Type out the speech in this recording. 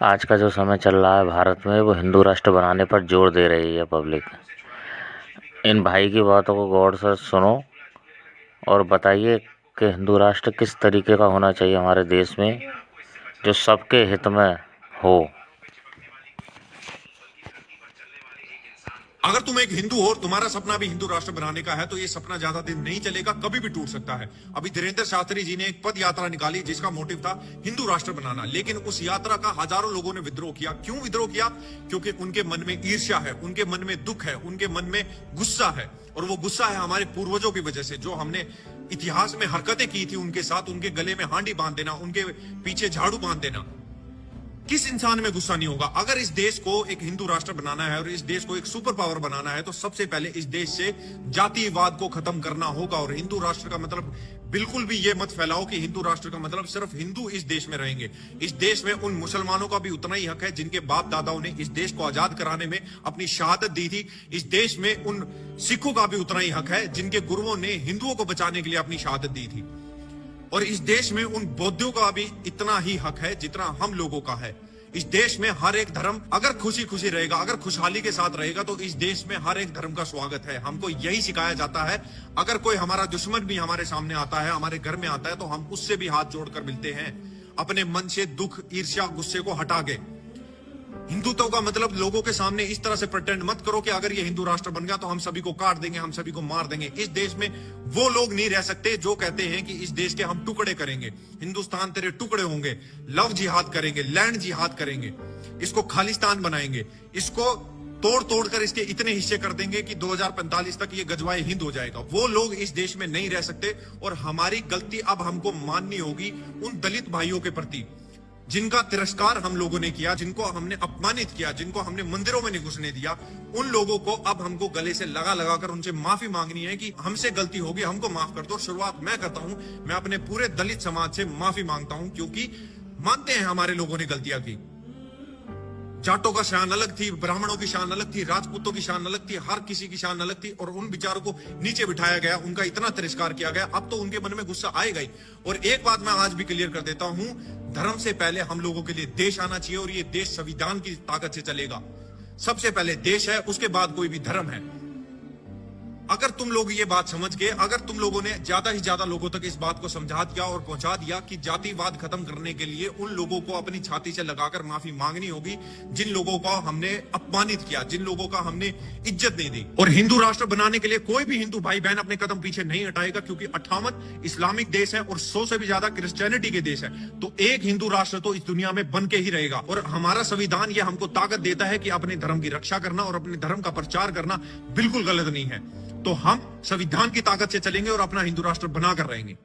आज का जो समय चल रहा है भारत में, वो हिंदू राष्ट्र बनाने पर जोर दे रही है पब्लिक। इन भाई की बातों को गौर से सुनो और बताइए कि हिंदू राष्ट्र किस तरीके का होना चाहिए हमारे देश में, जो सबके हित में हो। अगर तुम एक हिंदू हो और तुम्हारा सपना भी हिंदू राष्ट्र बनाने का है, तो ये सपना ज्यादा दिन नहीं चलेगा, कभी भी टूट सकता है। अभी धीरेन्द्र शास्त्री जी ने एक पद यात्रा निकाली जिसका मोटिव था हिंदू राष्ट्र बनाना, लेकिन उस यात्रा का हजारों लोगों ने विद्रोह किया। क्यों विद्रोह किया? क्योंकि उनके मन में ईर्ष्या है, उनके मन में दुख है, उनके मन में गुस्सा है। और वो गुस्सा है हमारे पूर्वजों की वजह से, जो हमने इतिहास में हरकतें की थी उनके साथ। उनके गले में हांडी बांध देना, उनके पीछे झाड़ू बांध देना। किस इंसान में गुस्सा नहीं होगा? अगर इस देश को एक हिंदू राष्ट्र बनाना है और इस देश को एक सुपर पावर बनाना है, तो सबसे पहले इस देश से जातिवाद को खत्म करना होगा। और हिंदू राष्ट्र का मतलब बिल्कुल भी ये मत फैलाओ कि हिंदू राष्ट्र का मतलब सिर्फ हिंदू इस देश में रहेंगे। इस देश में उन मुसलमानों का भी उतना ही हक है जिनके बाप दादाओं ने इस देश को आजाद कराने में अपनी शहादत दी थी। इस देश में उन सिखों का भी उतना ही हक है जिनके गुरुओं ने हिंदुओं को बचाने के लिए अपनी शहादत दी थी। और इस देश में उन बौद्धों का भी इतना ही हक है जितना हम लोगों का है। इस देश में हर एक धर्म अगर खुशी खुशी रहेगा, अगर खुशहाली के साथ रहेगा, तो इस देश में हर एक धर्म का स्वागत है। हमको यही सिखाया जाता है। अगर कोई हमारा दुश्मन भी हमारे सामने आता है, हमारे घर में आता है, तो हम उससे भी हाथ जोड़कर मिलते हैं, अपने मन से दुख, ईर्ष्या, गुस्से को हटा के। हिंदुत्व का मतलब लोगों के सामने इस तरह से प्रेटेंड मत करो कि अगर ये हिंदू राष्ट्र बन गया तो हम सभी को काट देंगे, हम सभी को मार देंगे। इस देश में वो लोग नहीं रह सकते जो कहते हैं कि इस देश के हम टुकड़े करेंगे, हिंदुस्तान तेरे टुकड़े होंगे, लव जिहाद करेंगे, लैंड जिहाद करेंगे, इसको खालिस्तान बनाएंगे, इसको तोड़ तोड़ कर इसके इतने हिस्से कर देंगे कि 2045 तक ये गजवाए हिंद हो जाएगा। वो लोग इस देश में नहीं रह सकते। और हमारी गलती अब हमको माननी होगी उन दलित भाइयों के प्रति जिनका तिरस्कार हम लोगों ने किया, जिनको हमने अपमानित किया, जिनको हमने मंदिरों में नहीं घुसने दिया। उन लोगों को अब हमको गले से लगा लगा कर उनसे माफी मांगनी है कि हमसे गलती होगी, हमको माफ कर दो। शुरुआत मैं करता हूं, मैं अपने पूरे दलित समाज से माफी मांगता हूं, क्योंकि मानते हैं हमारे लोगों ने गलतियां की। जाटों का शान अलग थी, ब्राह्मणों की शान अलग थी, राजपूतों की शान अलग थी, हर किसी की शान अलग थी। और उन विचारों को नीचे बिठाया गया, उनका इतना तिरस्कार किया गया। अब तो उनके मन में गुस्सा आएगा ही। और एक बात मैं आज भी क्लियर कर देता हूं, धर्म से पहले हम लोगों के लिए देश आना चाहिए। और ये देश संविधान की ताकत से चलेगा। सबसे पहले देश है, उसके बाद कोई भी धर्म है। अगर तुम लोग ये बात समझ गए, अगर तुम लोगों ने ज्यादा ही ज्यादा लोगों तक इस बात को समझा दिया और पहुंचा दिया कि जातिवाद खत्म करने के लिए उन लोगों को अपनी छाती से लगाकर माफी मांगनी होगी जिन लोगों का हमने अपमानित किया, जिन लोगों का हमने इज्जत नहीं दी। और हिंदू राष्ट्र बनाने के लिए कोई भी हिंदू भाई बहन अपने कदम पीछे नहीं हटाएगा, क्योंकि 58 इस्लामिक देश है और 100 से भी ज्यादा क्रिश्चियनिटी के देश है। तो एक हिंदू राष्ट्र तो इस दुनिया में बन के ही रहेगा। और हमारा संविधान ये हमको ताकत देता है कि अपने धर्म की रक्षा करना और अपने धर्म का प्रचार करना बिल्कुल गलत नहीं है। तो हम संविधान की ताकत से चलेंगे और अपना हिंदू राष्ट्र बनाकर रहेंगे।